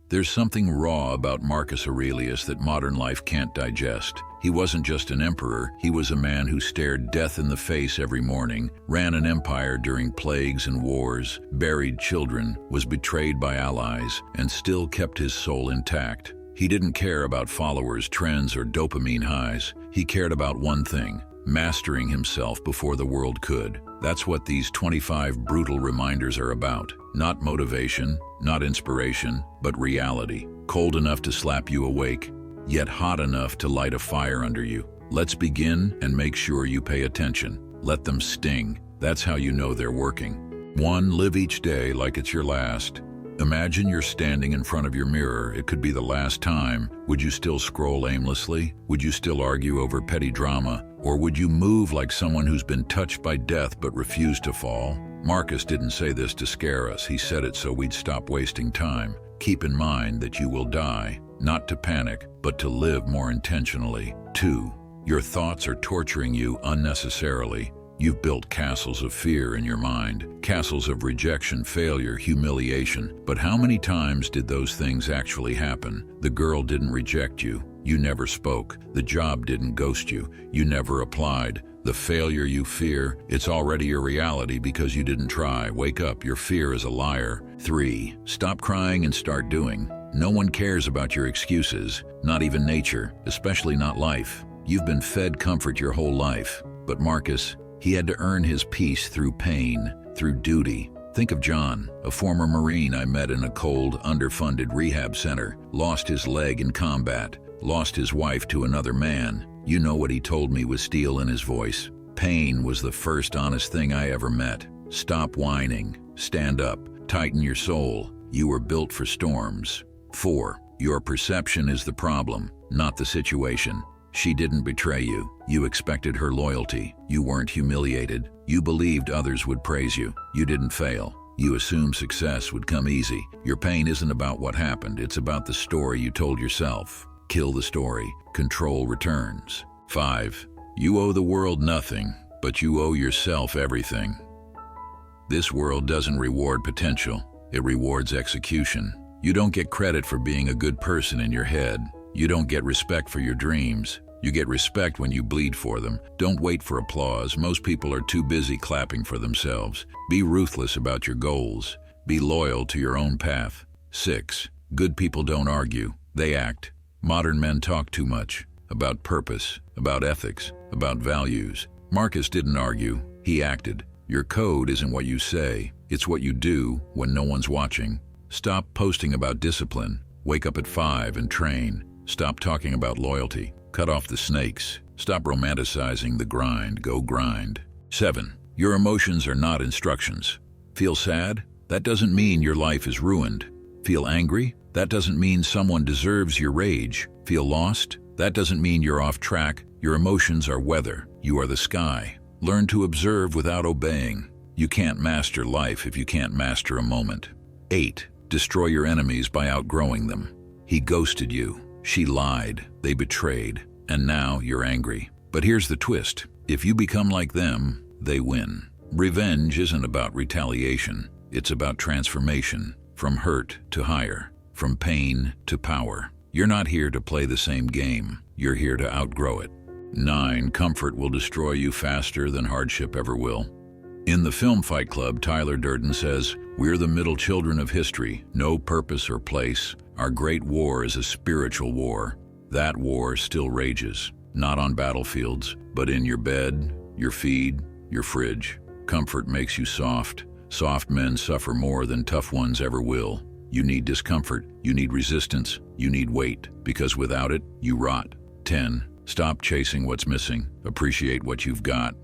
There's something raw about Marcus Aurelius that modern life can't digest. He wasn't just an emperor, he was a man who stared death in the face every morning, ran an empire during plagues and wars, buried children, was betrayed by allies, and still kept his soul intact. He didn't care about followers, trends, or dopamine highs. He cared about one thing: mastering himself before the world could. That's what these 25 brutal reminders are about. Not motivation, not inspiration, but reality. Cold enough to slap you awake, yet hot enough to light a fire under you. Let's begin, and make sure you pay attention. Let them sting. That's how you know they're working. 1. Live each day like it's your last. Imagine you're standing in front of your mirror. It could be the last time. Would you still scroll aimlessly? Would you still argue over petty drama? Or would you move like someone who's been touched by death but refused to fall? Marcus didn't say this to scare us. He said it so we'd stop wasting time. Keep in mind that you will die, not to panic, but to live more intentionally. 2. Your thoughts are torturing you unnecessarily. You've built castles of fear in your mind, castles of rejection, failure, humiliation. But how many times did those things actually happen? The girl didn't reject you. You never spoke. The job didn't ghost you. You never applied. The failure you fear, it's already your reality because you didn't try. Wake up, your fear is a liar. 3. Stop crying and start doing. No one cares about your excuses, not even nature, especially not life. You've been fed comfort your whole life. But Marcus, he had to earn his peace through pain, through duty. Think of John, a former Marine I met in a cold, underfunded rehab center, lost his leg in combat, lost his wife to another man. You know what he told me with steel in his voice. Pain was the first honest thing I ever met. Stop whining, stand up, tighten your soul. You were built for storms. 4. Your perception is the problem, not the situation. She didn't betray you. You expected her loyalty. You weren't humiliated. You believed others would praise you. You didn't fail. You assumed success would come easy. Your pain isn't about what happened. It's about the story you told yourself. Kill the story. Control returns. 5. You owe the world nothing, but you owe yourself everything. This world doesn't reward potential. It rewards execution. You don't get credit for being a good person in your head. You don't get respect for your dreams. You get respect when you bleed for them. Don't wait for applause. Most people are too busy clapping for themselves. Be ruthless about your goals. Be loyal to your own path. 6. Good people don't argue. They act. Modern men talk too much about purpose, about ethics, about values. Marcus didn't argue. He acted. Your code isn't what you say. It's what you do when no one's watching. Stop posting about discipline. Wake up at 5 and train. Stop talking about loyalty. Cut off the snakes. Stop romanticizing the grind. Go grind. 7. Your emotions are not instructions. Feel sad? That doesn't mean your life is ruined. Feel angry? That doesn't mean someone deserves your rage. Feel lost? That doesn't mean you're off track. Your emotions are weather. You are the sky. Learn to observe without obeying. You can't master life if you can't master a moment. 8. Destroy your enemies by outgrowing them. He ghosted you. She lied, they betrayed, and now you're angry. But here's the twist. If you become like them, they win. Revenge isn't about retaliation. It's about transformation, from hurt to higher, from pain to power. You're not here to play the same game. You're here to outgrow it. 9. Comfort will destroy you faster than hardship ever will. In the film Fight Club, Tyler Durden says, "We're the middle children of history, no purpose or place. Our great war is a spiritual war. That war still rages, not on battlefields, but in your bed, your feed, your fridge. Comfort makes you soft. Soft men suffer more than tough ones ever will. You need discomfort, you need resistance, you need weight, because without it, you rot." 10. Stop chasing what's missing. Appreciate what you've got.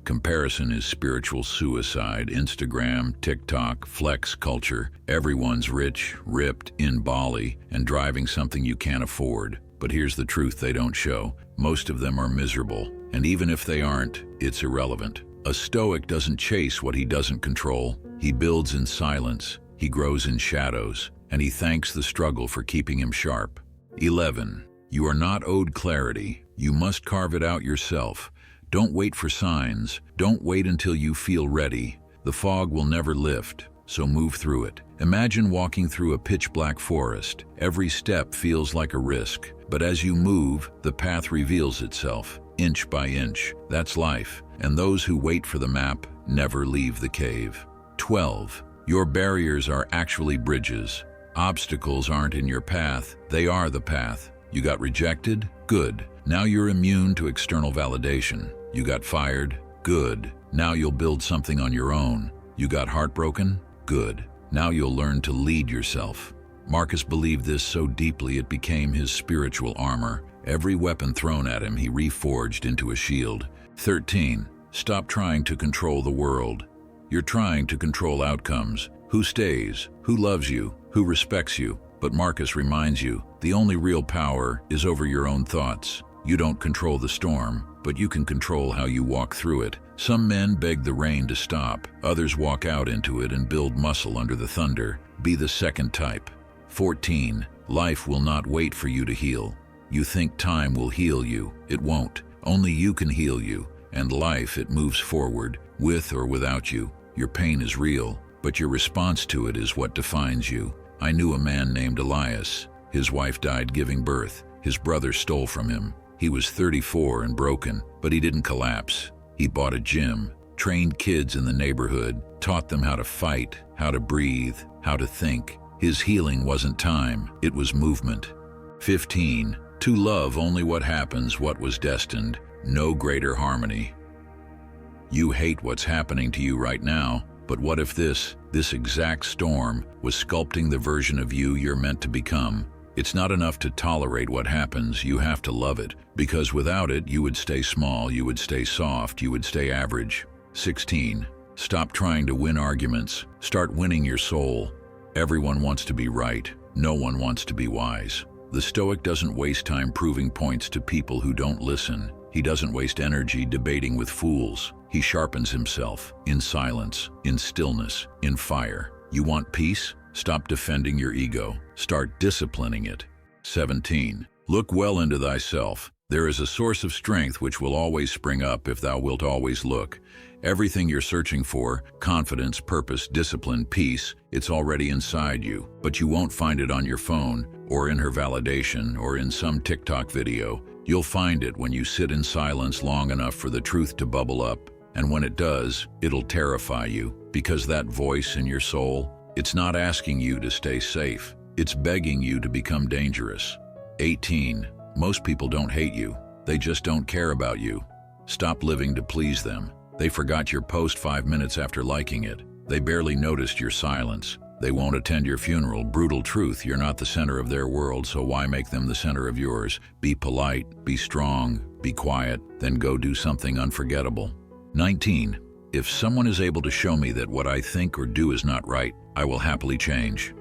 Comparison is spiritual suicide. Instagram, TikTok, flex culture. Everyone's rich, ripped, in Bali, and driving something you can't afford. But here's the truth they don't show. Most of them are miserable. And even if they aren't, it's irrelevant. A Stoic doesn't chase what he doesn't control. He builds in silence. He grows in shadows. And he thanks the struggle for keeping him sharp. 11. You are not owed clarity. You must carve it out yourself. Don't wait for signs. Don't wait until you feel ready. The fog will never lift. so move through it. Imagine walking through a pitch-black forest. Every step feels like a risk, but as you move, the path reveals itself, inch by inch. That's life, and those who wait for the map never leave the cave. 12. Your barriers are actually bridges. Obstacles aren't in your path, they are the path. You got rejected? Good. Now you're immune to external validation. You got fired? Good. Now you'll build something on your own. You got heartbroken? Good. Now you'll learn to lead yourself. Marcus believed this so deeply it became his spiritual armor. Every weapon thrown at him he reforged into a shield. 13. Stop trying to control the world. You're trying to control outcomes. Who stays? Who loves you? Who respects you? But Marcus reminds you, the only real power is over your own thoughts. You don't control the storm, but you can control how you walk through it. Some men beg the rain to stop. Others walk out into it and build muscle under the thunder. Be the second type. 14. Life will not wait for you to heal. You think time will heal you. It won't. Only you can heal you. And life, it moves forward, with or without you. Your pain is real, but your response to it is what defines you. I knew a man named Aurelius. His wife died giving birth. His brother stole from him. He was 34 and broken, but he didn't collapse. He bought a gym, trained kids in the neighborhood, taught them how to fight, how to breathe, how to think. His healing wasn't time, it was movement. 15. To love only what happens, what was destined. No greater harmony. You hate what's happening to you right now, but what if this exact storm was sculpting the version of you you're meant to become? It's not enough to tolerate what happens, you have to love it, because without it, you would stay small, you would stay soft, you would stay average. 16. Stop trying to win arguments, start winning your soul. Everyone wants to be right, no one wants to be wise. The Stoic doesn't waste time proving points to people who don't listen. He doesn't waste energy debating with fools. He sharpens himself, in silence, in stillness, in fire. You want peace? Stop defending your ego. Start disciplining it. 17. Look well into thyself. There is a source of strength which will always spring up if thou wilt always look. Everything you're searching for, confidence, purpose, discipline, peace, it's already inside you. But you won't find it on your phone, or in her validation, or in some TikTok video. You'll find it when you sit in silence long enough for the truth to bubble up. And when it does, it'll terrify you, because that voice in your soul, it's not asking you to stay safe. It's begging you to become dangerous. 18. Most people don't hate you. They just don't care about you. Stop living to please them. They forgot your post 5 minutes after liking it. They barely noticed your silence. They won't attend your funeral. Brutal truth, you're not the center of their world, so why make them the center of yours? Be polite, be strong, be quiet, then go do something unforgettable. 19. If someone is able to show me that what I think or do is not right, I will happily change.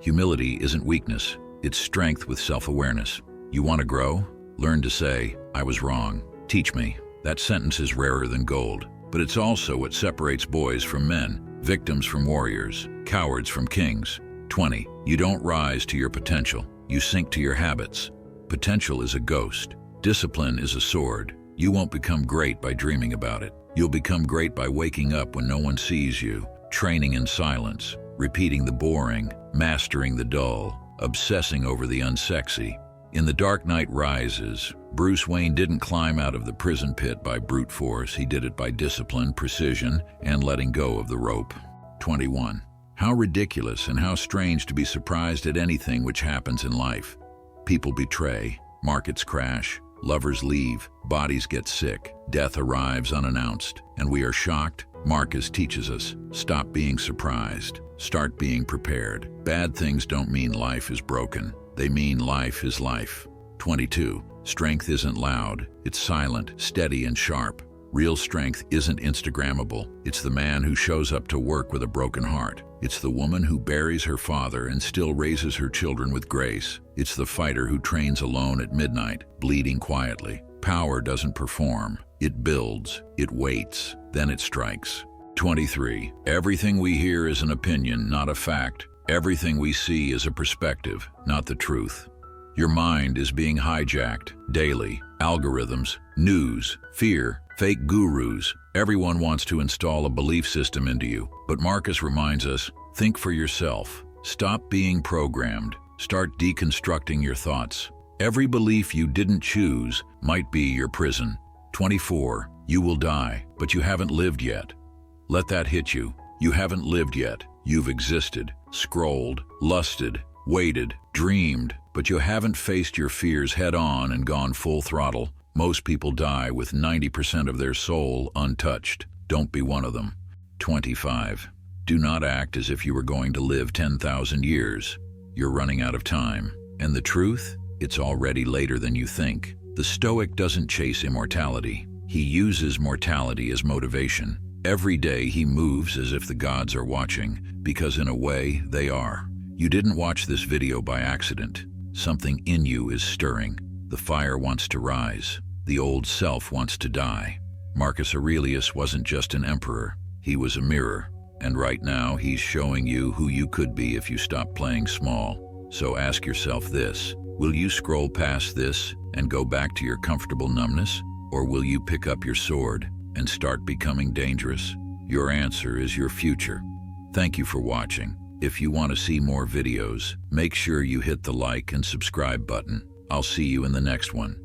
Humility isn't weakness, it's strength with self-awareness. You want to grow? Learn to say, I was wrong. Teach me. That sentence is rarer than gold, but it's also what separates boys from men, victims from warriors, cowards from kings. 20. You don't rise to your potential, you sink to your habits. Potential is a ghost. Discipline is a sword. You won't become great by dreaming about it. You'll become great by waking up when no one sees you, training in silence, repeating the boring, mastering the dull, obsessing over the unsexy. In The Dark Knight Rises, Bruce Wayne didn't climb out of the prison pit by brute force. He did it by discipline, precision, and letting go of the rope. 21. How ridiculous and how strange to be surprised at anything which happens in life. People betray, markets crash, lovers leave, bodies get sick, death arrives unannounced, and we are shocked. Marcus teaches us, stop being surprised, start being prepared. Bad things don't mean life is broken. They mean life is life. 22. Strength isn't loud, it's silent, steady, and sharp. Real strength isn't Instagrammable. It's the man who shows up to work with a broken heart. It's the woman who buries her father and still raises her children with grace. It's the fighter who trains alone at midnight, bleeding quietly. Power doesn't perform. It builds, it waits, then it strikes. 23. Everything we hear is an opinion, not a fact. Everything we see is a perspective, not the truth. Your mind is being hijacked daily. Algorithms, news, fear, Fake gurus. Everyone wants to install a belief system into you, but Marcus reminds us, think for yourself. Stop being programmed. Start deconstructing your thoughts. Every belief you didn't choose might be your prison. 24. You will die, but you haven't lived yet. Let that hit you. You haven't lived yet. You've existed, scrolled, lusted, waited, dreamed, but you haven't faced your fears head-on and gone full throttle. Most people die with 90% of their soul untouched. Don't be one of them. 25. Do not act as if you were going to live 10,000 years. You're running out of time. And the truth? It's already later than you think. The Stoic doesn't chase immortality. He uses mortality as motivation. Every day he moves as if the gods are watching, because in a way, they are. You didn't watch this video by accident. Something in you is stirring. The fire wants to rise. The old self wants to die. Marcus Aurelius wasn't just an emperor. He was a mirror. And right now, he's showing you who you could be if you stop playing small. So ask yourself this. Will you scroll past this and go back to your comfortable numbness? Or will you pick up your sword and start becoming dangerous? Your answer is your future. Thank you for watching. If you want to see more videos, make sure you hit the like and subscribe button. I'll see you in the next one.